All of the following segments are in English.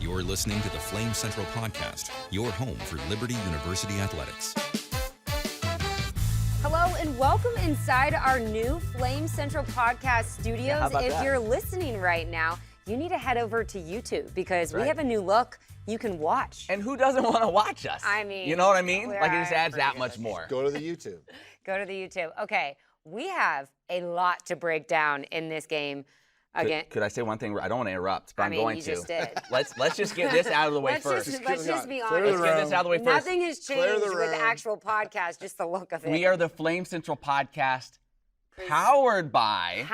You're listening to the Flame Central Podcast, your home for Liberty University athletics. Hello and welcome inside our new Flame Central Podcast studios. If you're listening right now, you need to head over to YouTube because we have a new look you can watch. And who doesn't want to watch us? I mean, you know what I mean? Like, it just adds that much more. Go to the YouTube. Go to the YouTube. Okay, we have a lot to break down in this game. Again, could I say one thing? I don't want to interrupt, but I'm going you to. just did. Let's just get this out of the way first. Let's just be honest. Let's get this out of the way first. Nothing has changed with the actual podcast, just the look of it. We are the Flame Central Podcast, powered by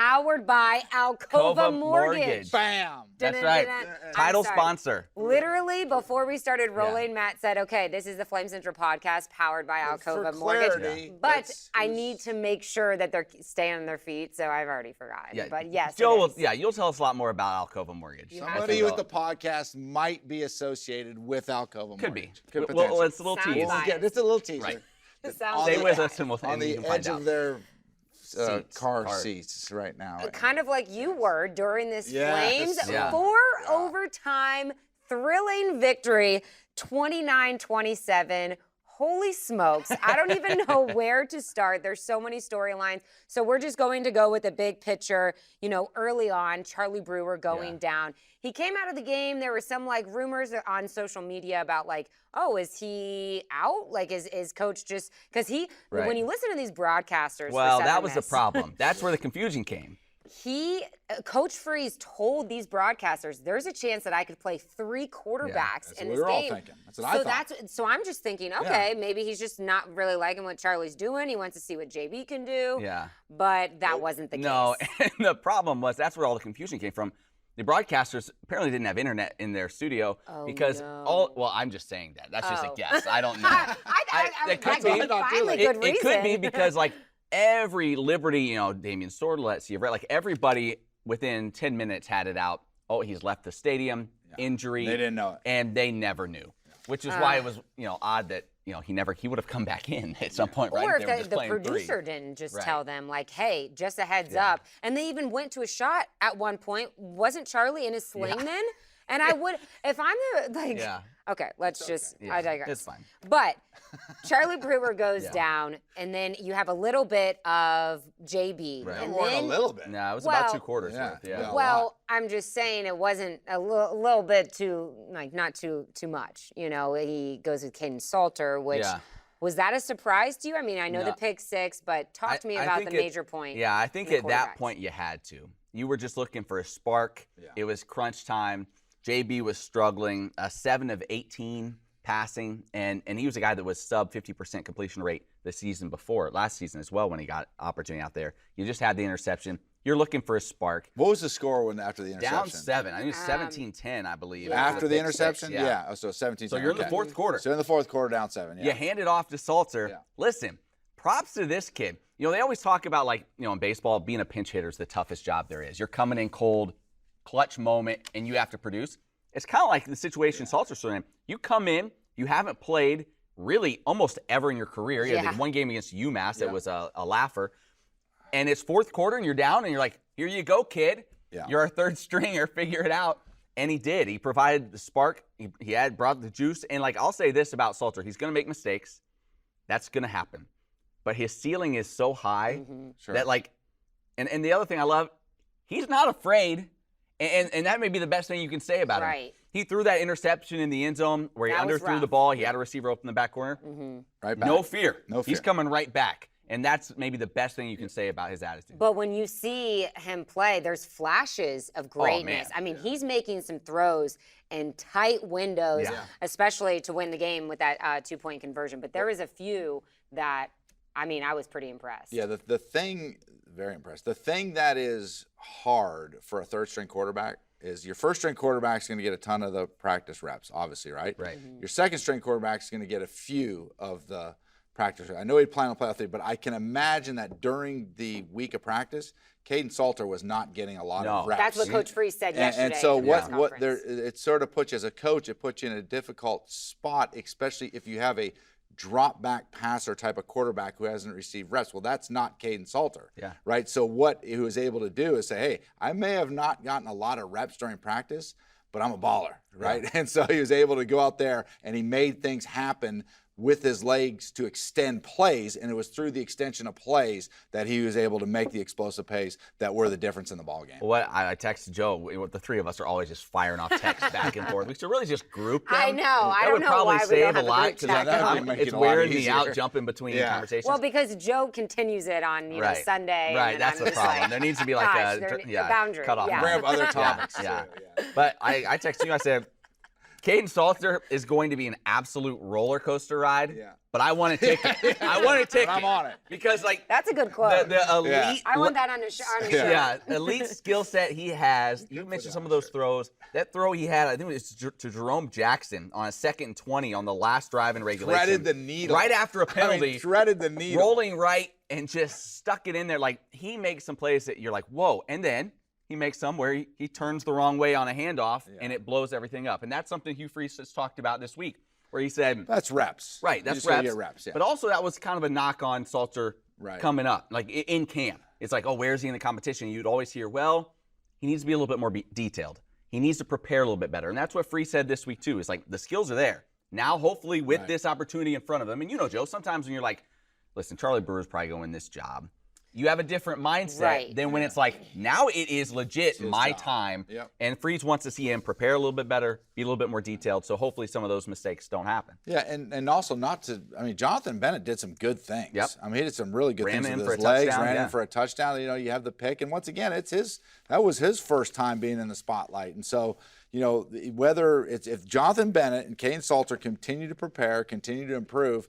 Alcova Mortgage. Bam. That's right. Title sponsor. Literally, before we started rolling, Matt said, okay, this is the Flame Central Podcast powered by Alcova Mortgage. But I need to make sure that they're staying on their feet, so I've already forgotten. Yeah. But yes, you'll tell us a lot more about Alcova Mortgage. Somebody with the podcast might be associated with Alcova Mortgage. Could be. Well, it's a little teaser. It's a little teaser. Right. Stay with us and we'll on the edge of their car seats right now. Kind of like you were during this Yes. Flames overtime thrilling victory, 29-27. Holy smokes. I don't even know where to start. There's so many storylines. So we're just going to go with the big picture. You know, early on, Charlie Brewer going down. He came out of the game. There were some rumors on social media about oh, is he out? Is coach just, because when you listen to these broadcasters. Well, that was the problem. That's where the confusion came. Coach Freeze told these broadcasters, there's a chance that I could play 3 quarterbacks in this game. That's what we were all thinking. That's what I thought. So I'm just thinking, okay, maybe he's just not really liking what Charlie's doing. He wants to see what JB can do. Yeah. But that wasn't the case. No, and the problem was that's where all the confusion came from. The broadcasters apparently didn't have internet in their studio because well, I'm just saying that. That's just a guess. I don't know. It could be because every Liberty, Damian Sordelet's, you've read, everybody within 10 minutes had it out. Oh, he's left the stadium, injury. They didn't know it. And they never knew, which is why it was, odd that, he would have come back in at some point, right? Or if the producer didn't just tell them, hey, just a heads up. And they even went to a shot at one point. Wasn't Charlie in his sling then? And I would, if I'm okay, I digress. It's fine. But Charlie Brewer goes down, and then you have a little bit of JB. Right. And More than a little bit. No, it was about 2 quarters worth. Yeah. Well, I'm just saying it wasn't a little bit too, not too much. He goes with Caden Salter, which was that a surprise to you? I mean, I know the pick 6, but talk to me about the major point. Yeah, I think at that point you had to. You were just looking for a spark. Yeah. It was crunch time. JB was struggling, 7 of 18 passing, and he was a guy that was sub 50% completion rate the season before, last season as well when he got opportunity out there. You just had the interception. You're looking for a spark. What was the score after the interception? Down 7. I think it was 17-10, I believe. After the interception? 6, yeah. So 17-10. So you're in the fourth quarter. So in the fourth quarter, down 7. Yeah. You hand it off to Salter. Yeah. Listen, props to this kid. They always talk about, in baseball, being a pinch hitter is the toughest job there is. You're coming in cold, clutch moment, and you have to produce. It's kind of like the situation Salter's in. You come in, you haven't played really almost ever in your career. You had one game against UMass that was a laugher. And it's fourth quarter, and you're down, and you're like, here you go, kid. Yeah. You're our third stringer. Figure it out. And he did. He provided the spark. He brought the juice. And, I'll say this about Salter. He's going to make mistakes. That's going to happen. But his ceiling is so high that, and the other thing I love, he's not afraid. And that may be the best thing you can say about him. He threw that interception in the end zone where he underthrew the ball. He had a receiver open in the back corner. Right back. No fear. He's coming right back. And that's maybe the best thing you can say about his attitude. But when you see him play, there's flashes of greatness. I mean, he's making some throws in tight windows, especially to win the game with that 2-point conversion. But there was a few that, I was pretty impressed. Yeah, the thing, very impressed. The thing that is hard for a third-string quarterback is your first-string quarterback is going to get a ton of the practice reps, obviously, right? Right. Your second-string quarterback is going to get a few of the practice. I know he'd plan on playoff 3, but I can imagine that during the week of practice, Caden Salter was not getting a lot of reps. That's what Coach Freeze said yesterday. And so it sort of puts you as a coach, it puts you in a difficult spot, especially if you have a drop back passer type of quarterback who hasn't received reps. Well, that's not Caden Salter, right? So what he was able to do is say, hey, I may have not gotten a lot of reps during practice, but I'm a baller, right? Yeah. And so he was able to go out there and he made things happen with his legs to extend plays, and it was through the extension of plays that he was able to make the explosive plays that were the difference in the ball game. Well, I texted Joe. The three of us are always just firing off texts back and forth. We should really just group them. I know. I don't know why we don't have a group chat. It's wearing me out jumping between conversations. Well, because Joe continues it on Sunday. Right, that's the problem. There needs to be like a boundary. Cut off. Bring up other topics. Yeah. But I texted you. I said, Caden Salter is going to be an absolute roller coaster ride, but I want a ticket. I want a ticket. I'm on it. Because, like, that's a good quote. The elite. I want that on a shirt. Yeah, elite skill set he has. You mentioned some of those throws. That throw he had, I think it was to Jerome Jackson on a 2nd and 20 on the last drive in regulation. Threaded the needle. Right after a penalty. Threaded the needle. Rolling right and just stuck it in there. Like, he makes some plays that you're like, whoa. And then he makes some where he turns the wrong way on a handoff, and it blows everything up. And that's something Hugh Freeze has talked about this week, where he said, that's reps. Right, that's reps. Get reps. But also that was kind of a knock on Salter coming up, like in camp. It's like, oh, where is he in the competition? You'd always hear, well, he needs to be a little bit more detailed. He needs to prepare a little bit better. And that's what Freeze said this week, too. It's like the skills are there. Now, hopefully, with this opportunity in front of him, and you know, Joe, sometimes when you're like, listen, Charlie Brewer's probably going to win this job, you have a different mindset than when it's like, now it is legit my time. Yep. And Freeze wants to see him prepare a little bit better, be a little bit more detailed. So hopefully some of those mistakes don't happen. Yeah, and also Jonathan Bennett did some good things. Yep. I mean, he did some really good things with his legs, ran in for a touchdown. You know, you have the pick. And once again, that was his first time being in the spotlight. And so, you know, whether if Jonathan Bennett and Caden Salter continue to prepare, continue to improve,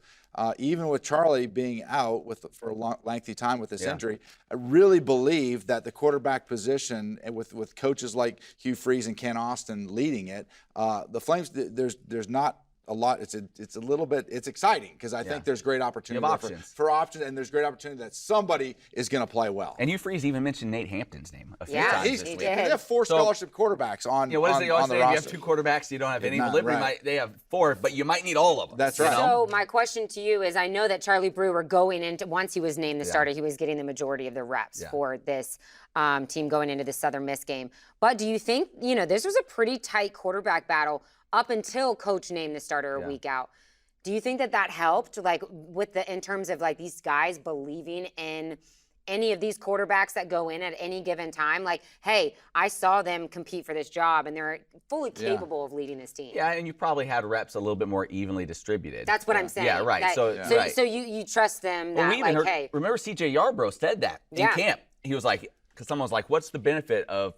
even with Charlie being out for a lengthy time with this injury, I really believe that the quarterback position, and with coaches like Hugh Freeze and Ken Austin leading it, the Flames, there's not a lot. It's a little bit. It's exciting because I think there's great opportunity for options, and there's great opportunity that somebody is going to play well. And Hugh Freeze even mentioned Nate Hampton's name a few times this week. They have 4 scholarship quarterbacks on. What does they always say? If you have 2 quarterbacks, you don't have any. Liberty they have 4, but you might need all of them. That's right. So my question to you is: I know that Charlie Brewer going into once he was named the starter, he was getting the majority of the reps for this team going into the Southern Miss game. But do you think this was a pretty tight quarterback battle up until Coach named the starter a week out? Do you think that helped, like in terms of like these guys believing in any of these quarterbacks that go in at any given time? Like, hey, I saw them compete for this job, and they're fully capable of leading this team. Yeah, and you probably had reps a little bit more evenly distributed. That's what I'm saying. Yeah, right. So you trust them that, hey. Remember C.J. Yarbrough said that in camp. He was like, because someone was like, what's the benefit of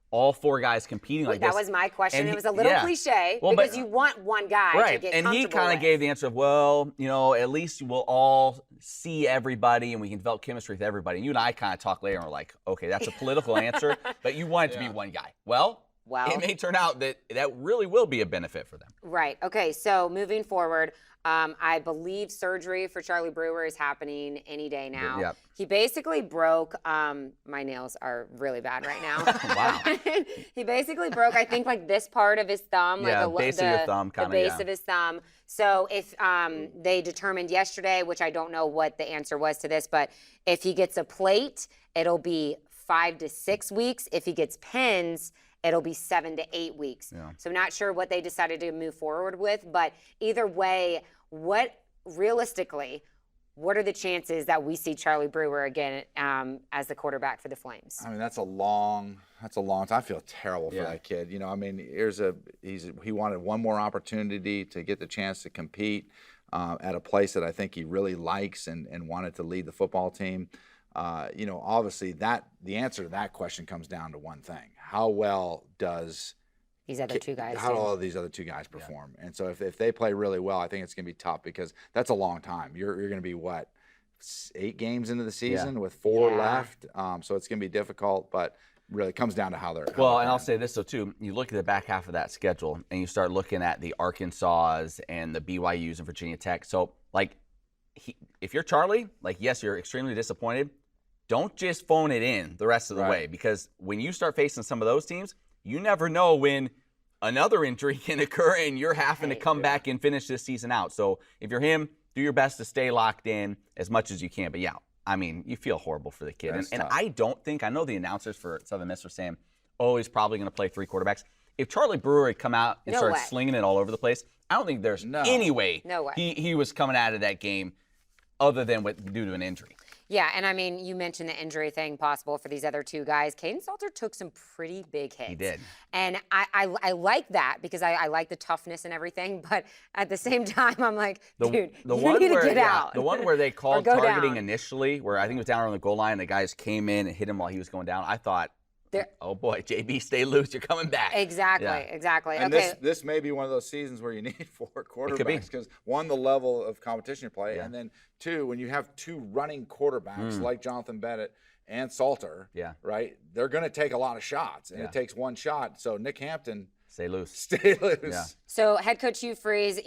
all 4 guys competing like this? That was my question. It was a little cliche because you want one guy to get comfortable. And he kind of gave the answer of, well, at least we'll all see everybody and we can develop chemistry with everybody. And you and I kind of talked later and we're like, okay, that's a political answer, but you want it to be one guy. Well, it may turn out that really will be a benefit for them. Right. Okay, so moving forward, I believe surgery for Charlie Brewer is happening any day now. Yep. He basically broke, my nails are really bad right now. Wow. He basically broke, I think, like this part of his thumb. Yeah, base of your thumb, kind of. The base of his thumb. So if they determined yesterday, which I don't know what the answer was to this, but if he gets a plate, it'll be 5 to 6 weeks. If he gets pins, it'll be 7 to 8 weeks. Yeah. So not sure what they decided to move forward with, but either way, realistically, what are the chances that we see Charlie Brewer again as the quarterback for the Flames? I mean, that's a long time. I feel terrible for that kid. I mean, he wanted one more opportunity to get the chance to compete at a place that I think he really likes and wanted to lead the football team. Obviously the answer to that question comes down to one thing: how well does these other 2 guys these other 2 guys perform? And so if they play really well, I think it's going to be tough because that's a long time. You're going to be 8 games into the season with 4 left. So it's going to be difficult, but really comes down to how they're. Well, and I'll say this though too: you look at the back half of that schedule, and you start looking at the Arkansas and the BYU's and Virginia Tech. So if you're Charlie, yes, you're extremely disappointed. Don't just phone it in the rest of the way, because when you start facing some of those teams, you never know when another injury can occur and you're having to come back and finish this season out. So if you're him, do your best to stay locked in as much as you can. But I mean, you feel horrible for the kid. And I know the announcers for Southern Miss are saying, he's probably going to play 3 quarterbacks. if Charlie Brewer had come out and No started way. slinging it all over the place, I don't think there's any way, No way. he was coming out of that game other than due to an injury. Yeah, and I mean, you mentioned the injury thing possible for these other two guys. Caden Salter took some pretty big hits. He did. And I like that because I like the toughness and everything, but at the same time, I'm like, dude, you need to get out. The one where they called go targeting down. initially, where I think it was down around the goal line, the guys came in and hit him while he was going down. I thought, oh boy, JB, stay loose. You're coming back. Exactly. And okay. this may be one of those seasons where you need 4 quarterbacks because one, the level of competition you play, and then 2, when you have 2 running quarterbacks like Jonathan Bennett and Salter, right? They're going to take a lot of shots, and it takes 1 shot. So Nick Hampton, stay loose. Stay loose. Yeah. So head coach Hugh Freeze,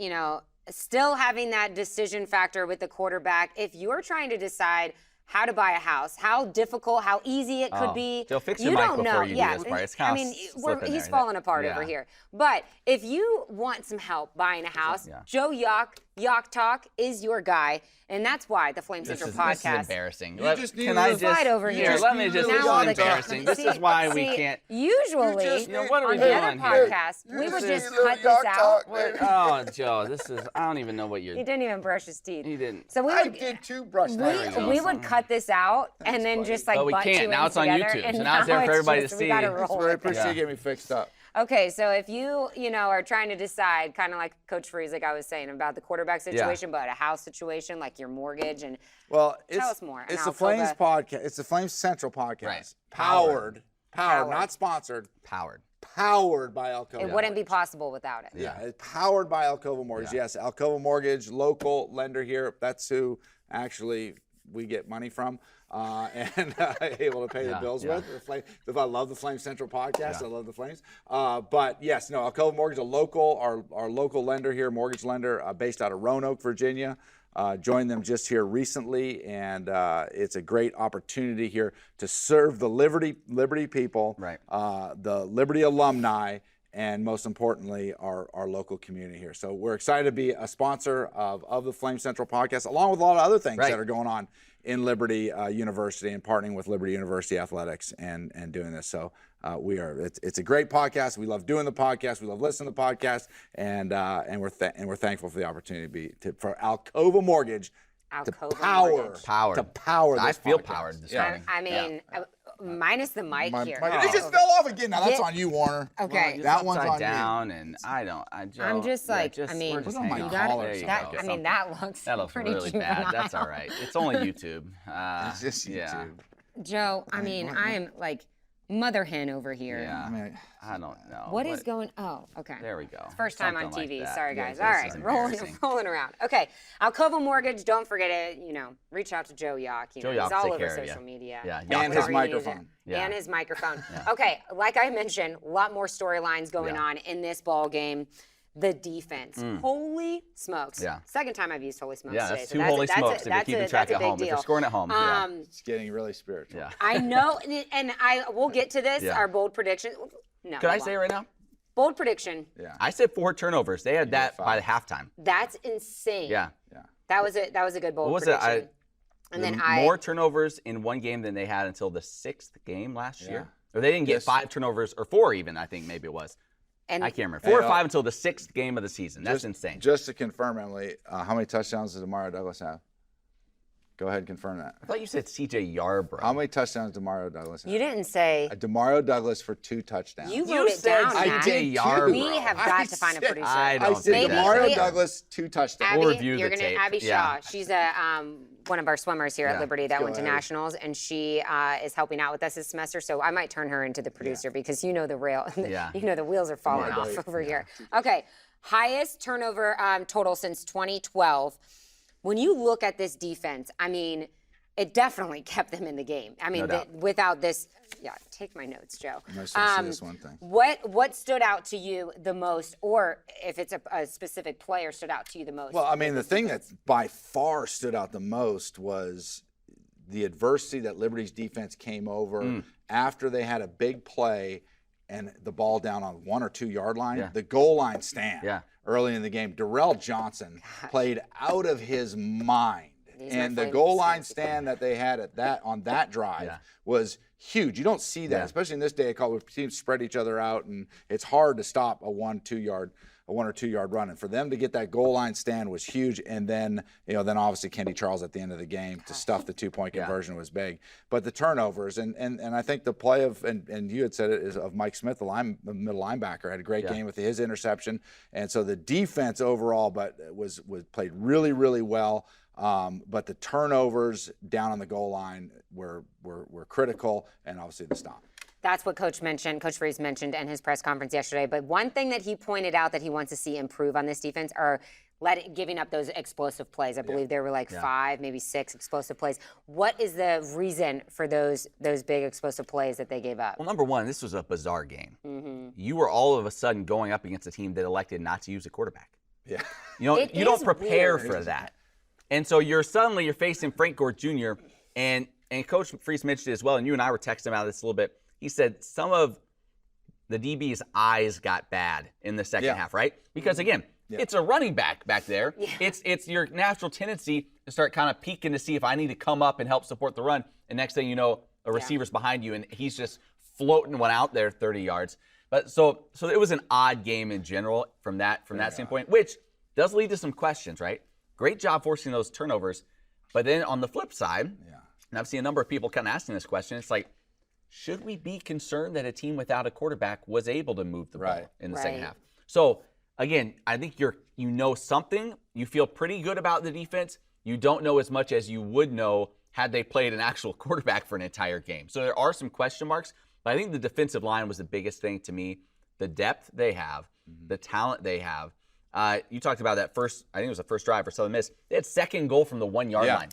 still having that decision factor with the quarterback. If you're trying to decide how to buy a house, how difficult, how easy it could be. Joe, fix you your mic don't before know. you do Yeah, this part. It's kind of slipping he's there. falling apart over here. But if you want some help buying a house, Joe Yock Talk is your guy, and that's why the Flame Central podcast. This is embarrassing. Can I just slide over here? Let me just. This Now is embarrassing. This is why we can't. Usually, what are we on the other doing here? podcast, we would just cut this out. Oh, Joe, this is. I don't even know what you're. He didn't even brush his teeth. He didn't. So I did 2 brush teeth. we would cut this out and then just like But we butt can't. you Now in it's on together, YouTube, and so now it's there for everybody to we see. gotta That's roll I with it. appreciate you getting me fixed up. Okay, so if you are trying to decide, kind of like Coach Freeze, like I was saying, about the quarterback situation, but a house situation, like your mortgage, and tell us more. It's And the Flames podcast. It's the Flames Central podcast. Right. Powered, not sponsored. Powered by Alcova. it wouldn't be possible without it. Yeah, it's powered by Alcova Mortgage. Yes, Alcova Mortgage, local lender here. That's who actually we get money from and able to pay the bills with. I love the Flame Central podcast. I love the Flames. But yes, Alcova Mortgage, our local lender here, mortgage lender based out of Roanoke, Virginia. Joined them just here recently, and it's a great opportunity here to serve the Liberty people, the Liberty alumni, and most importantly, our local community here. So we're excited to be a sponsor of the Flame Central podcast, along with a lot of other things that are going on in Liberty University and partnering with Liberty University Athletics and doing this. So it's a great podcast. We love doing the podcast. We love listening to the podcast, and we're thankful for the opportunity for Alcova Mortgage to power this I feel podcast. powered this Yeah. morning. I mean, minus the mic here. It just fell off again. Now that's on you, Warner. Okay. That one's on down, and I'm just like, I mean, we're just Put on my hanging collar. There you that, go. I mean, that looks pretty really bad. juvenile. That's all right. It's only YouTube. It's just YouTube. Yeah. Joe, I mean, I am like mother hen over here. Yeah. I don't know. What is going? Oh, okay. There we go. First time on Something like TV. that. Sorry, Yeah, guys. this All is right, rolling around. Okay, Alcova Mortgage. Don't forget it. Reach out to Joe Yock. Joe He's Yock all take over care of social you. media. Yeah, And his microphone. And his microphone. Okay, like I mentioned, a lot more storylines going on in this ball game. The defense. Holy smokes. Yeah. Second time I've used holy smokes Yeah, today. that's so two holy smokes if you're that's keeping a track at big home. If deal. you're scoring at home. It's getting really spiritual. Yeah. I know, and we'll get to this, our bold prediction. No. Could I hold say it on. right now? Bold prediction. Yeah. I said 4 turnovers. They had that by the halftime. That's insane. Yeah. That was a good bold What was it? prediction. And then more turnovers in one game than they had until the 6th game last year. Or they didn't get 5 turnovers, or 4 even, I think maybe it was. and I can't remember. 4 or 5 until the 6th game of the season. That's insane. Just to confirm, Emily, how many touchdowns does Demario Douglas have? Go ahead and confirm that. I thought you said C.J. Yarbrough. How many touchdowns does Demario Douglas have? You didn't say. Demario Douglas for 2 touchdowns. You wrote it down, Matt. C.J. Yarbrough. We have got to find a producer. I I don't said think Demario that. Douglas 2 touchdowns. Abby, We'll review you're the gonna tape. Abby Yeah. Shaw. She's one of our swimmers here at Liberty that Go went to Abby. nationals, and she is helping out with us this semester. So I might turn her into the producer because you know the the wheels are falling off over here. Okay, highest turnover total since 2012. When you look at this defense, I mean, it definitely kept them in the game. I mean, without this, take my notes, Joe. I'm just gonna see this one thing. What stood out to you the most, or if it's a specific player stood out to you the most? Well, I mean, the thing that by far stood out the most was the adversity that Liberty's defense came over after they had a big play and the ball down on 1 or 2 yard line. The goal line stand early in the game. Darrell Johnson played out of his mind. And the goal line stand that they had on that drive was huge. You don't see that, especially in this day of college where teams spread each other out, and it's hard to stop a 1 or 2 yard run. And for them to get that goal line stand was huge. And then, then obviously Kendy Charles at the end of the game to stuff the 2-point conversion was big. But the turnovers and I think the play of, and you had said it, is of Mike Smith, the middle linebacker, had a great game with his interception. And so the defense overall, was played really, really well. But the turnovers down on the goal line were critical, and obviously the stop. That's what Coach Freeze mentioned in his press conference yesterday. But one thing that he pointed out that he wants to see improve on this defense are giving up those explosive plays. I believe there were 5, maybe 6 explosive plays. What is the reason for those big explosive plays that they gave up? Well, number one, this was a bizarre game. You were all of a sudden going up against a team that elected not to use a quarterback. Yeah. You don't prepare for that. And so you're facing Frank Gore Jr. and Coach Freeze mentioned it as well, and you and I were texting about this a little bit. He said some of the DB's eyes got bad in the second half, right? Because again, it's a running back there. Yeah. It's your natural tendency to start kind of peeking to see if I need to come up and help support the run. And next thing you know, a receiver's behind you, and he's just floating one out there 30 yards. But so it was an odd game in general from that standpoint, which does lead to some questions, right? Great job forcing those turnovers. But then on the flip side, and I've seen a number of people kind of asking this question, it's like, should we be concerned that a team without a quarterback was able to move the ball in the second half? So, again, I think you know something. You feel pretty good about the defense. You don't know as much as you would know had they played an actual quarterback for an entire game. So there are some question marks, but I think the defensive line was the biggest thing to me. The depth they have, the talent they have. You talked about that I think it was the first drive for Southern Miss. They had second goal from the 1 yard line.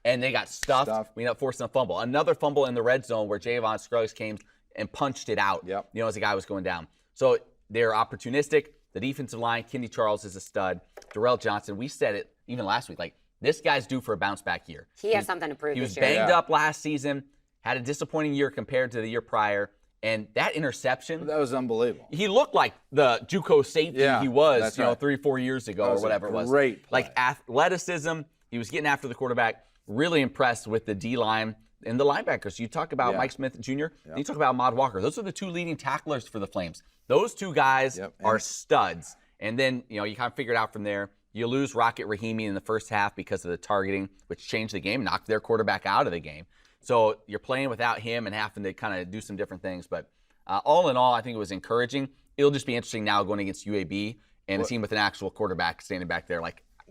And they got stuffed. We ended up forcing a fumble. Another fumble in the red zone where Javon Scruggs came and punched it out, as the guy was going down. So they're opportunistic. The defensive line, Kendy Charles is a stud. Darrell Johnson, we said it even last week, this guy's due for a bounce-back year. He has something to prove He was this year. banged up last season, had a disappointing year compared to the year prior, and that interception. That was unbelievable. He looked like the JUCO safety he was, 3 or 4 years ago or whatever it was. Great play. Athleticism, he was getting after the quarterback. Really impressed with the D-line and the linebackers. You talk about Mike Smith Jr., and you talk about Ahmad Walker. Those are the 2 leading tacklers for the Flames. Those 2 guys are studs. And then, you kind of figure it out from there. You lose Rocket Rahimi in the first half because of the targeting, which changed the game, knocked their quarterback out of the game. So you're playing without him and having to kind of do some different things. But all in all, I think it was encouraging. It'll just be interesting now going against UAB and a team with an actual quarterback standing back there,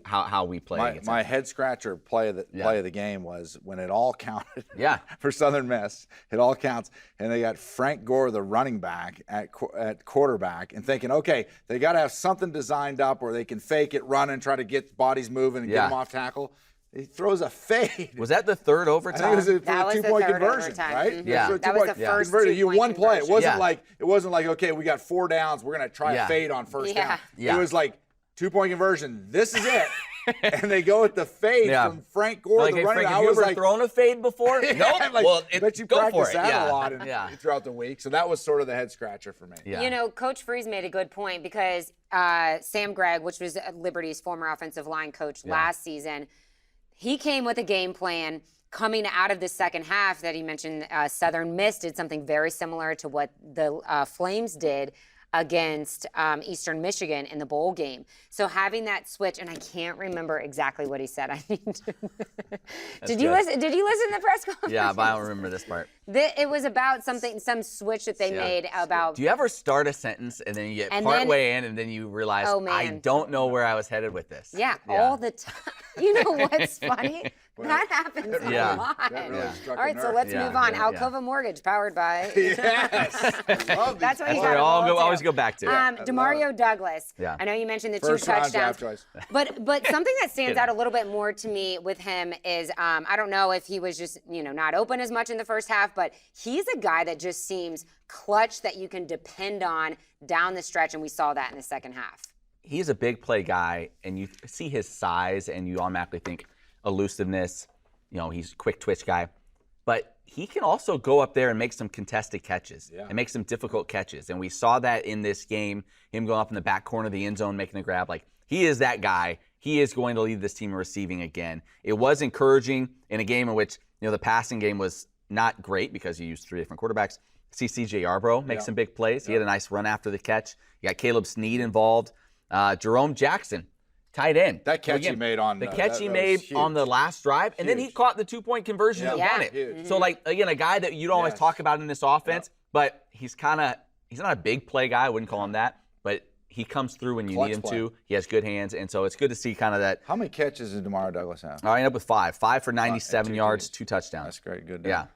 how we play. My head scratcher play of the game was when it all counted. For Southern Miss, it all counts, and they got Frank Gore, the running back, at quarterback, and thinking, okay, they got to have something designed up where they can fake it, run, and try to get bodies moving and get them off tackle. He throws a fade. Was that the third overtime? I think it was a 2-point conversion, right? Mm-hmm. Yeah, that was the first 2-point You one play. It conversion. wasn't like okay, we got 4 downs. We're gonna try a fade on first down. It was like 2-point conversion. This is it. And they go with the fade from Frank Gore, the running back. Have you ever thrown a fade before? Nope. Well, bet you go practice for it. that a lot throughout the week. So that was sort of the head scratcher for me. Coach Freeze made a good point because Sam Gregg, which was Liberty's former offensive line coach last season, he came with a game plan coming out of the second half that he mentioned. Southern Miss did something very similar to what the Flames did against Eastern Michigan in the bowl game. So having that switch, and I can't remember exactly what he said. I need to. Did you listen to the press conference? Yeah, but I don't remember this part. It was about some switch that they made about. Do you ever start a sentence and then you get partway in and then you realize, I don't know where I was headed with this? Yeah, all the time. You know what's funny? That happens a lot. All right, so let's move on. Alcova Mortgage, powered by. Yes. That's what you always go back to. Demario Douglas. Yeah. I know you mentioned the First 2 touchdowns. But something that stands out a little bit more to me with him is I don't know if he was just not open as much in the first half, but he's a guy that just seems clutch that you can depend on down the stretch, and we saw that in the second half. He's a big play guy, and you see his size, and you automatically think elusiveness. He's a quick twitch guy. But he can also go up there and make some contested catches and make some difficult catches. And we saw that in this game, him going up in the back corner of the end zone, making a grab. He is that guy. He is going to lead this team in receiving again. It was encouraging in a game in which, the passing game was not great because he used 3 different quarterbacks. See C.J. Yarbrough make some big plays. He had a nice run after the catch. You got Caleb Snead involved. Jerome Jackson, tight end. That catch he made on the catch he made on the last drive, and then he caught the 2-point conversion and won it. Huge. So, like, again, a guy that you don't always talk about in this offense, but he's not a big play guy. I wouldn't call him that, but he comes through when you need him to. He has good hands, and so it's good to see kind of that. How many catches did Demario Douglas have? I ended up with 5. 5 for 97 yards, 2 touchdowns. That's great. Good. Yeah.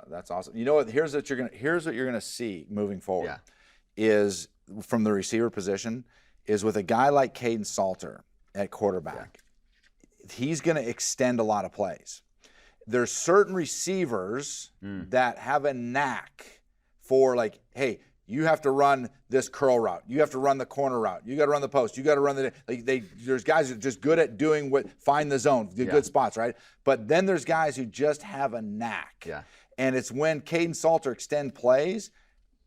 That's awesome. You know what? Here's what you're gonna see moving forward. Yeah. Is from the receiver position is with a guy like Caden Salter at quarterback. He's gonna extend a lot of plays. There's certain receivers that have a knack for, like, hey, you have to run this curl route. You have to run the corner route. You got to run the post. You got to run there's guys that are just good at doing find the zone, the good spots, right? But then there's guys who just have a knack. Yeah. And it's when Caden Salter extend plays,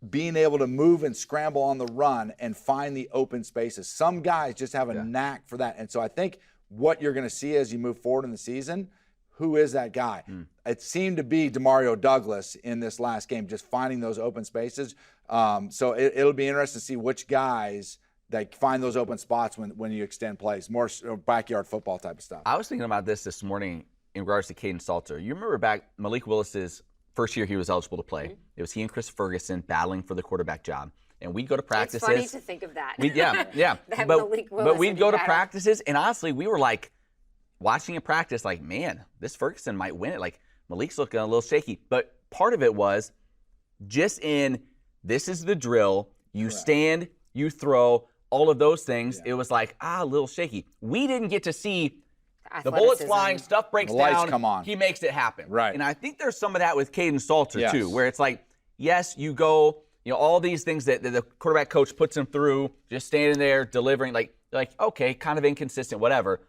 being able to move and scramble on the run and find the open spaces. Some guys just have a knack for that. And so I think what you're going to see as you move forward in the season, who is that guy? It seemed to be Demario Douglas in this last game, just finding those open spaces. So it'll be interesting to see which guys that find those open spots when you extend plays, more backyard football type of stuff. I was thinking about this morning in regards to Caden Salter. You remember back Malik Willis's first year he was eligible to play. It was he and Chris Ferguson battling for the quarterback job. And we'd go to practices. It's funny to think of that. Yeah. But we'd go to practices, and honestly, we were like, watching it practice, like, man, this Ferguson might win it. Like, Malik's looking a little shaky. But part of it was just this is the drill. You stand, you throw, all of those things. Yeah. It was like, a little shaky. We didn't get to see the bullets flying, stuff breaks down. Come on. He makes it happen. Right. And I think there's some of that with Caden Salter, too, where it's like, yes, you go, all these things that the quarterback coach puts him through, just standing there, delivering, like, okay, kind of inconsistent, whatever.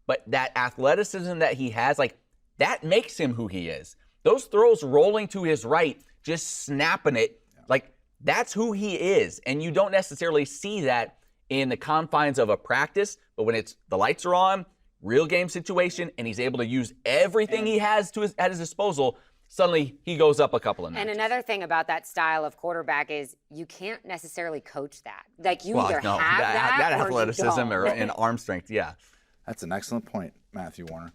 But that athleticism that he has, like, that makes him who he is. Those throws rolling to his right, just snapping it, like, that's who he is. And you don't necessarily see that in the confines of a practice, but when the lights are on, real game situation, and he's able to use everything he has at his disposal, suddenly he goes up a couple of notches. And another thing about that style of quarterback is you can't necessarily coach that. Like, you either have that or athleticism you don't. and arm strength, That's an excellent point, Matthew Warner.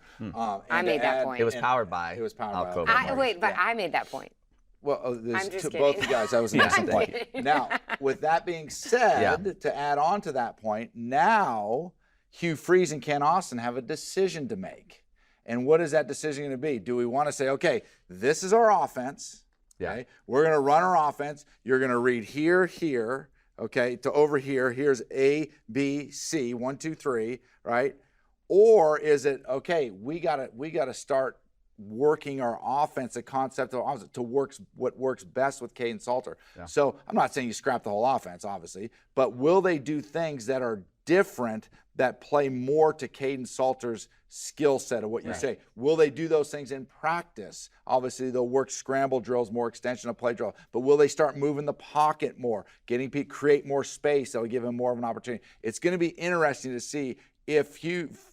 I made that point. It was powered by Alcova Mortgage. I made that point. Well, I'm just kidding. both you guys, that was an excellent point. Now, with that being said, to add on to that point, now Hugh Freeze and Ken Austin have a decision to make. And what is that decision going to be? Do we want to say, okay, this is our offense. Okay? We're going to run our offense. You're going to read here, okay, to over here. Here's A, B, C, 1, 2, 3, right? Or is it, okay, we gotta start working our offense, the concept of offense, to what works best with Caden Salter. So I'm not saying you scrap the whole offense, obviously, but will they do things that are different, that play more to Caden Salter's skill set of what you say? Will they do those things in practice? Obviously, they'll work scramble drills, more extension of play drill, but will they start moving the pocket more, create more space that will give him more of an opportunity? It's going to be interesting to see if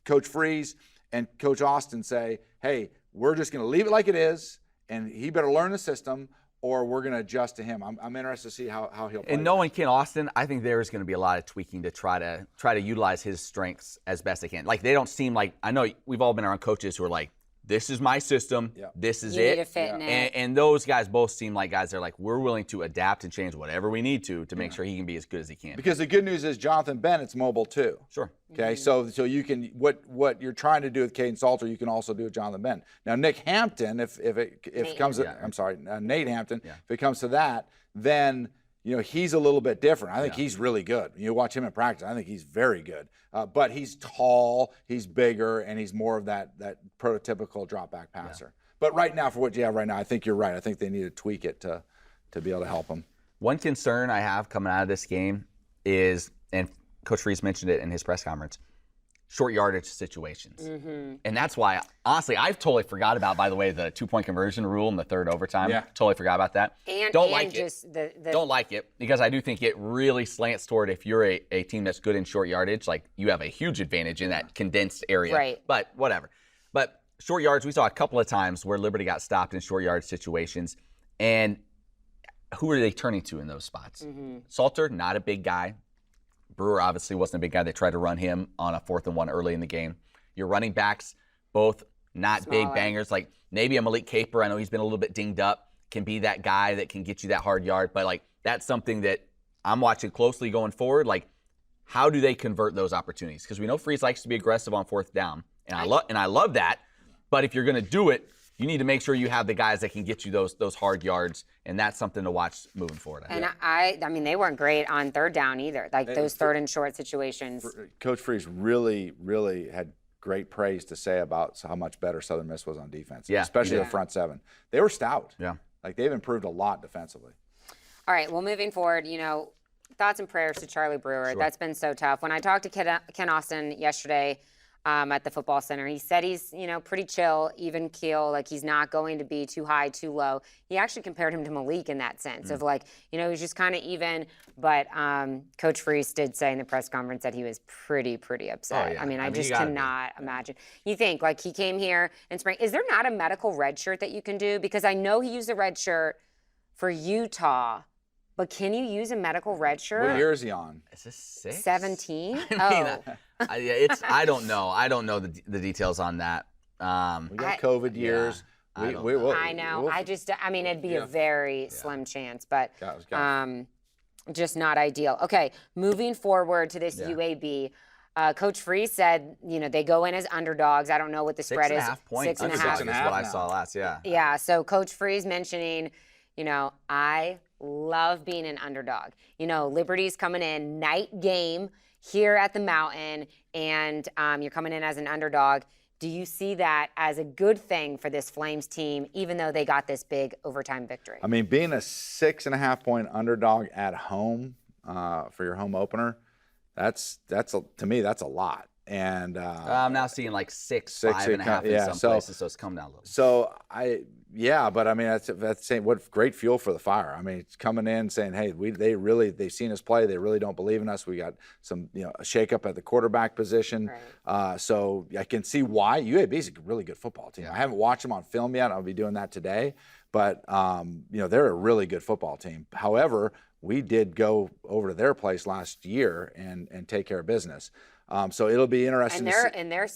Coach Freeze and Coach Austin say, hey, we're just going to leave it like it is, and he better learn the system, or we're going to adjust to him. I'm interested to see how he'll play. And knowing Ken Austin, I think there is going to be a lot of tweaking to try to utilize his strengths as best they can. Like, they don't seem like, I know we've all been around coaches who are like, this is my system, this is you it. Need to fit in it. And those guys both seem like guys that are like, we're willing to adapt and change whatever we need to make sure he can be as good as he can. Because the good news is Jonathan Bennett's mobile too. Sure. Okay, so you can, what you're trying to do with Caden Salter, you can also do with Jonathan Bennett. Now, Nick Hampton, if it comes, Nate Hampton, if it comes to that, then he's a little bit different. I think he's really good. You watch him in practice, I think he's very good. But he's tall, he's bigger, and he's more of that prototypical drop back passer. But right now, for what you have right now, I think you're right. I think they need to tweak it to be able to help him. One concern I have coming out of this game is, and Coach Freeze mentioned it in his press conference, short yardage situations. And that's why, honestly, I've totally forgot about, by the way, the 2-point conversion rule in the third overtime. Totally forgot about that. Don't like it because I do think it really slants toward, if you're a team that's good in short yardage, like, you have a huge advantage in that condensed area. Right. But whatever. But short yards, we saw a couple of times where Liberty got stopped in short yard situations. And who are they turning to in those spots? Salter, not a big guy. Brewer obviously wasn't a big guy. They tried to run him on a 4th and 1 early in the game. Your running backs, both not Smaller. big bangers. Like maybe a Malik Caper, I know he's been a little bit dinged up, can be that guy that can get you that hard yard. But, like, that's something that I'm watching closely going forward. Like, how do they convert those opportunities? Because we know Freeze likes to be aggressive on 4th down. And I love that. But if you're going to do it, you need to make sure you have the guys that can get you those hard yards, and that's something to watch moving forward. I mean, they weren't great on 3rd down either, like those 3rd and short situations. Coach Freeze really, really had great praise to say about how much better Southern Miss was on defense, especially the front 7. They were stout. Yeah. Like, they've improved a lot defensively. All right, well, moving forward, thoughts and prayers to Charlie Brewer. Sure. That's been so tough. When I talked to Ken Austin yesterday, at the football center, he said he's, pretty chill, even keel, like he's not going to be too high, too low. He actually compared him to Malik in that sense of like, he's just kind of even. But Coach Freese did say in the press conference that he was pretty upset. Oh, yeah. I mean, I just cannot imagine. You think, like, he came here in spring. Is there not a medical red shirt that you can do? Because I know he used a red shirt for Utah. But can you use a medical red shirt? What year is he on? Is this 6? 17? I don't know. I don't know the details on that. We got COVID years. I know. It'd be a very slim chance, but just not ideal. Okay, moving forward to this UAB. Coach Freese said, they go in as underdogs. I don't know what the spread is. 6.5 points. 6.5 is what I saw last, Yeah, so Coach Freese mentioning, I love being an underdog. Liberty's coming in, night game here at the Mountain, and you're coming in as an underdog. Do you see that as a good thing for this Flames team, even though they got this big overtime victory? I mean, being a 6.5 point underdog at home for your home opener, to me, that's a lot. And I'm now seeing like 6, 5.5 in some places, so it's come down a little. So but I mean that's saying what great fuel for the fire. I mean, it's coming in saying, hey, they've seen us play. They really don't believe in us. We got some a shakeup at the quarterback position. Right. So I can see why UAB is a really good football team. I haven't watched them on film yet. I'll be doing that today. But they're a really good football team. However, we did go over to their place last year and take care of business. So it'll be interesting. And their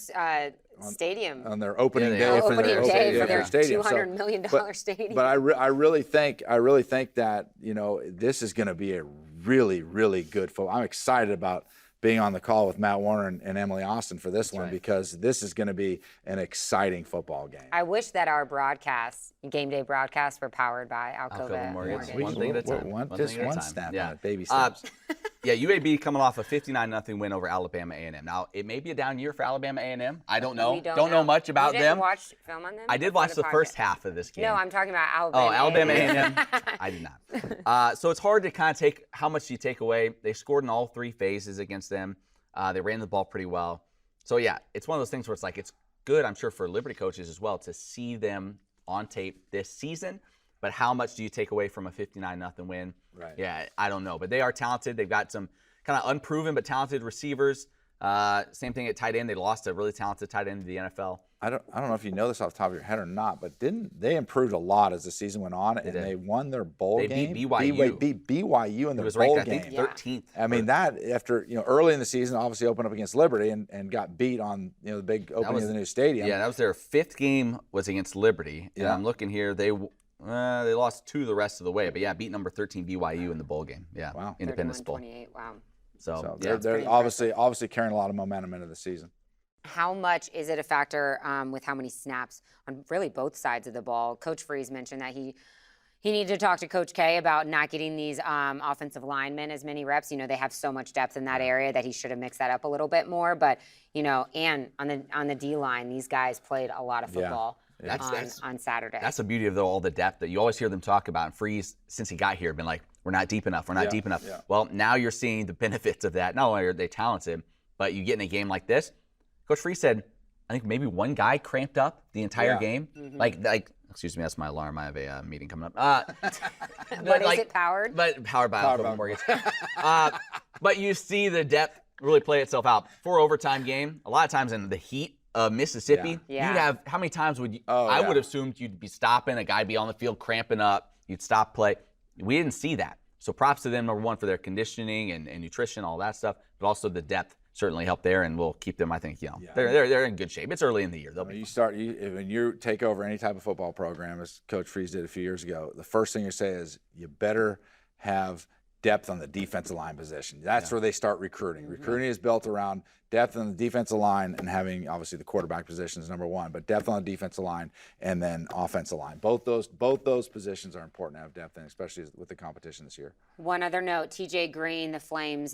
stadium on their opening day for their stadium, $200 million stadium. But I really think that this is going to be a really, really good football. I'm excited about being on the call with Matt Warner and Emily Austin for this one because this is going to be an exciting football game. I wish that our game day broadcasts were powered by Alcova Mortgage. One thing at a time. One step on it, baby steps. UAB coming off a 59-0 win over Alabama A&M. Now, it may be a down year for Alabama A&M. I don't know. Don't know much about them. You didn't watch film on them? I did watch the first half of this game. No, I'm talking about Alabama. Oh, Alabama A&M. I did not. So it's hard to kind of take how much you take away. They scored in all 3 phases against them. They ran the ball pretty well. So, it's one of those things where it's like it's good, I'm sure, for Liberty coaches as well to see them on tape this season. But how much do you take away from a 59-0 win? Right. Yeah, I don't know. But they are talented. They've got some kind of unproven but talented receivers. Same thing at tight end. They lost a really talented tight end to the NFL. I don't know if you know this off the top of your head or not, but they improved a lot as the season went on, and they won their bowl game. They beat BYU. Beat BYU in their it was bowl ranked, game. I think, 13th. I mean, that after early in the season, obviously opened up against Liberty and got beat on the big opening of the new stadium. Yeah, that was their 5th game was against Liberty. And I'm looking here, they lost 2 the rest of the way, but beat number 13 BYU in the bowl game. Yeah, wow. Independence Bowl. 28. Wow. So they're obviously carrying a lot of momentum into the season. How much is it a factor with how many snaps on really both sides of the ball? Coach Freese mentioned that he needed to talk to Coach K about not getting these offensive linemen as many reps. They have so much depth in that area that he should have mixed that up a little bit more. But and on the D line, these guys played a lot of football. On Saturday. That's the beauty of all the depth that you always hear them talk about. And Freeze, since he got here, been like, we're not deep enough. We're not deep enough. Yeah. Well, now you're seeing the benefits of that. Not only are they talented, but you get in a game like this. Coach Freeze said, I think maybe one guy cramped up the entire game. Mm-hmm. Like, excuse me, that's my alarm. I have a meeting coming up. But is it powered? But powered by Alcova Mortgage. But you see the depth really play itself out. For overtime game, a lot of times in the heat Mississippi, Yeah. you'd have, how many times would you, Oh, I yeah. would have assumed you'd be stopping, a guy be on the field cramping up, you'd stop play. We didn't see that. So props to them, number one, for their conditioning and nutrition, all that stuff, but also the depth certainly helped there, and we'll keep them, I think, they're in good shape. It's early in the year. When you take over any type of football program, as Coach Freeze did a few years ago, the first thing you say is you better have depth on the defensive line position. That's where they start recruiting. Recruiting is built around depth on the defensive line and having, obviously, the quarterback position is number one, but depth on the defensive line and then offensive line. Both those positions are important to have depth in, especially with the competition this year. One other note, TJ Green, the Flames'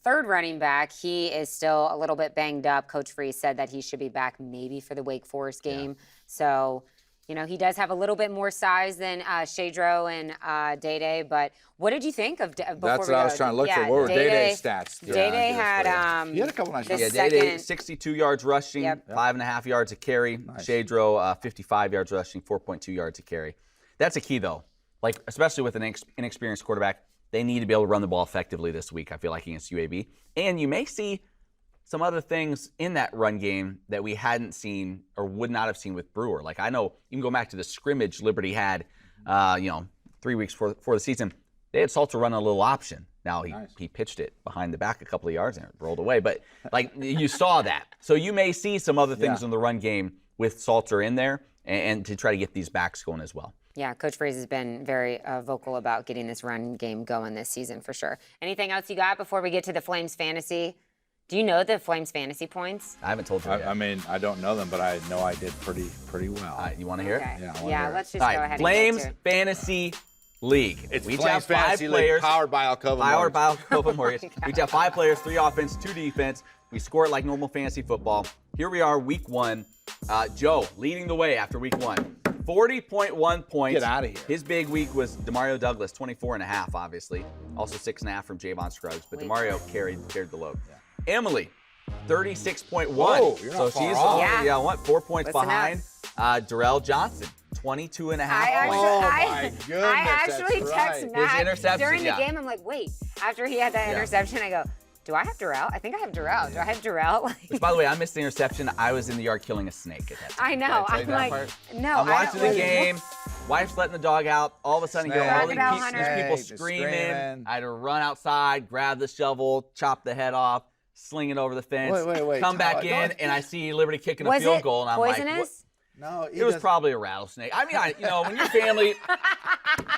third running back, he is still a little bit banged up. Coach Freeze said that he should be back maybe for the Wake Forest game. So, he does have a little bit more size than Shadro and Day-Day, but what did you think of before That's what I was trying to look for. What were Day-Day's stats? Day-Day had he had a couple nice the Day-Day, 62 yards rushing, Yep. 5.5 yards a carry. Nice. Shadro, 55 yards rushing, 4.2 yards a carry. That's a key, though. Like, especially with an inexperienced quarterback, they need to be able to run the ball effectively this week, I feel like, against UAB. And you may see some other things in that run game that we hadn't seen or would not have seen with Brewer. Like, I know, you can go back to the scrimmage Liberty had, 3 weeks before the season. They had Salter run a little option. Now, he pitched it behind the back a couple of yards and it rolled away. But, like, you saw that. So you may see some other things in the run game with Salter in there and to try to get these backs going as well. Yeah, Coach Freeze has been very vocal about getting this run game going this season for sure. Anything else you got before we get to the Flames fantasy? Do you know the Flames fantasy points? I haven't told you yet. I mean, I don't know them, but I know I did pretty well. All right, you want to hear it? Yeah, I wanna Yeah, hear it. let's just All go right, ahead Flames and get to it. Fantasy League. It's we each Flames have 5 Fantasy League, players. powered by Alcova Powered Mortgage. by Alcova Mortgage. We each have 5 players, 3 offense, 2 defense. We score it like normal fantasy football. Here we are, week 1. Joe leading the way after week 1. 40.1 points. Get out of here. His big week was Demario Douglas, 24.5, obviously. Also 6.5 from Javon Scruggs, but Demario carried the load. Yeah. Emily, 36.1. Whoa, you're not so far she's off. 4 points Listen behind. Darrell Johnson, 22.5 points. my goodness, I actually that's text right. Matt His interception, during the yeah. game. I'm like, wait, after he had that interception, I go, do I have Darrell? I think I have Darrell. Do I have Darrell? Which, by the way, I missed the interception. I was in the yard killing a snake at that time. I know. Did I tell you I'm that like, part? no. I'm I watching don't the game. Wife's letting the dog out. All of a sudden, you hear all these Crocodile Hunter. people Snake, screaming. I had to run outside, grab the shovel, chop the head off, sling it over the fence, Wait. come back in, Don't- and I see Liberty kicking a Was field it goal, and I'm like, poisonous? what? No, It was probably a rattlesnake. I mean, when your family,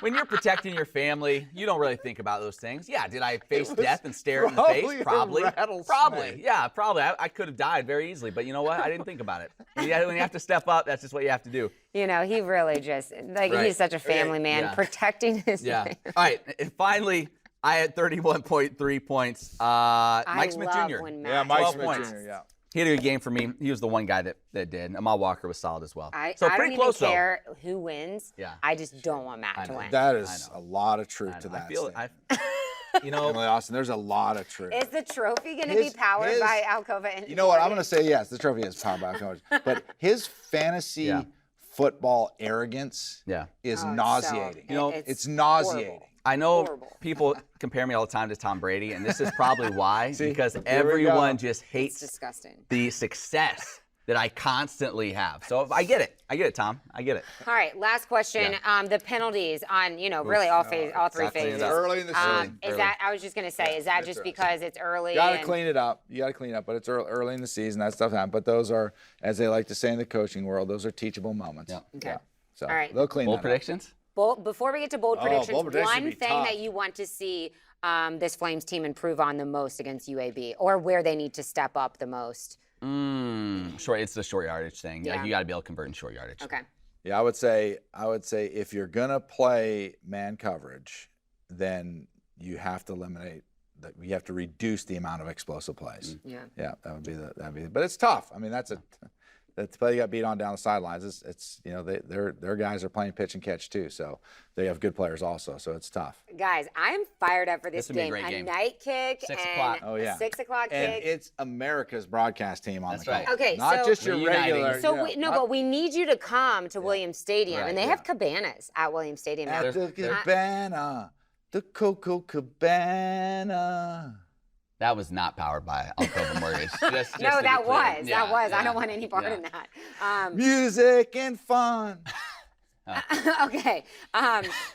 when you're protecting your family, you don't really think about those things. Yeah, did I face death and stare it in the face? probably a Probably. rattlesnake. Probably. Yeah, probably. I could have died very easily, but you know what? I didn't think about it. When you have to step up, that's just what you have to do. He really just, Right. he's such a family man, Yeah. protecting his Yeah. family. All right. And finally, I had 31.3 points. Mike Smith I love Jr. when Matt Yeah, Mike 12 Smith points. Jr., yeah. He had a good game for me. He was the one guy that did. Ahmad Walker was solid as well. I So don't pretty even close, though. care who wins. Yeah. I just don't want Matt I to know. win. That is I a lot of truth I to know. I that. feel statement. it. Emily Austin, there's a lot of truth. Is the trophy going to be powered by Alcova? And You know what? I'm going to say yes. The trophy is powered by Alcova, but his fantasy football arrogance is nauseating. It's nauseating. horrible. I know Horrible. people compare me all the time to Tom Brady, and this is probably why, because we everyone go. just It's hates disgusting. the success that I constantly have. So I get it, Tom. I get it. All right, last question. The penalties on, really all three exactly. phases. It's early in the season. Is that? I was just going to say, is that it's just early. because it's early? You got to and- clean it up. But it's early in the season. That stuff happens. But those are, as they like to say in the coaching world, those are teachable moments. Yeah. Okay. Yeah. So All right. they'll clean Bold that predictions? Before we get to bold predictions, bold predictions one would be thing tough. that you want to see this Flames team improve on the most against UAB, or where they need to step up the most. Short. It's the short yardage thing. Yeah. Like, you got to be able to convert in short yardage. Okay. Yeah, I would say if you're gonna play man coverage, then you have to you have to reduce the amount of explosive plays. Yeah. Yeah, that'd be. But it's tough. I mean, that's play got beat on down the sidelines. It's their guys are playing pitch and catch too, so they have good players also. So it's tough. Guys, I'm fired up for this This would be a game. great game. Night kick 6 and o'clock. Oh yeah, a 6 o'clock and kick. it's America's broadcast team on That's the right. call. Okay, not so- just your Reuniting. regular. So but we need you to come to Williams Stadium, Right, and they have cabanas at Williams Stadium now. at the cabana, the Coco Cabana. That was not powered by Alcova Mortgage. Just No, to be that clear. was. Yeah, That was. I yeah, don't want any part yeah. in that. Music and fun. Okay.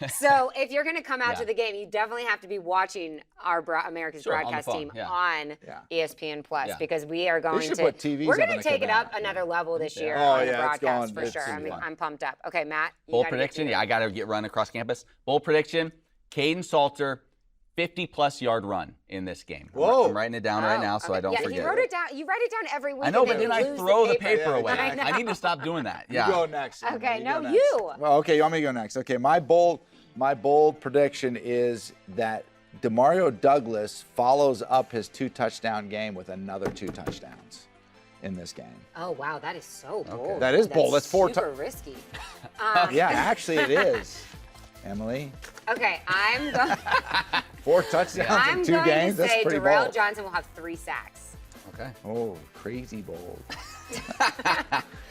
So if you're going to come out Yeah. to the game, you definitely have to be watching our America's Sure, on the broadcast phone, team yeah. on Yeah. ESPN Plus Yeah. because we are going should to. put TVs we're up in going the to take it cabana. up another level this year Oh, on the yeah, it's broadcast going- for sure. it's I'm pumped up. Okay, Matt. You Bold gotta get prediction. to Yeah, I got to get run across campus. Bold prediction. Caden Salter, 50-plus yard run in this game. Whoa. I'm writing it down right now so I don't yeah, forget. you wrote it down. You write it down every week. I know, and but then I you lose throw the paper Yeah, away. I know. I need to stop doing that. Yeah. You go next. Okay, Emily, no, go next. you. Well, okay, you want me to go next? Okay, my bold prediction is that Demario Douglas follows up his 2-touchdown game with another 2 touchdowns in this game. Oh wow, that is so bold. That is bold. That's 4 super risky. Yeah, actually it is. Emily, Okay, I'm going. 4 touchdowns I'm in 2 going games. to That's say pretty Darrell bold. Johnson will have 3 sacks. Okay. Oh, crazy bold.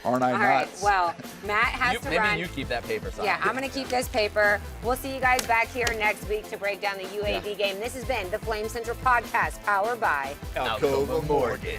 Aren't I All right. nuts? Well, Matt has to Maybe run. you keep that paper. Simon. Yeah, I'm going to keep this paper. We'll see you guys back here next week to break down the UAB game. This has been the Flame Central Podcast, powered by Alcova Mortgage.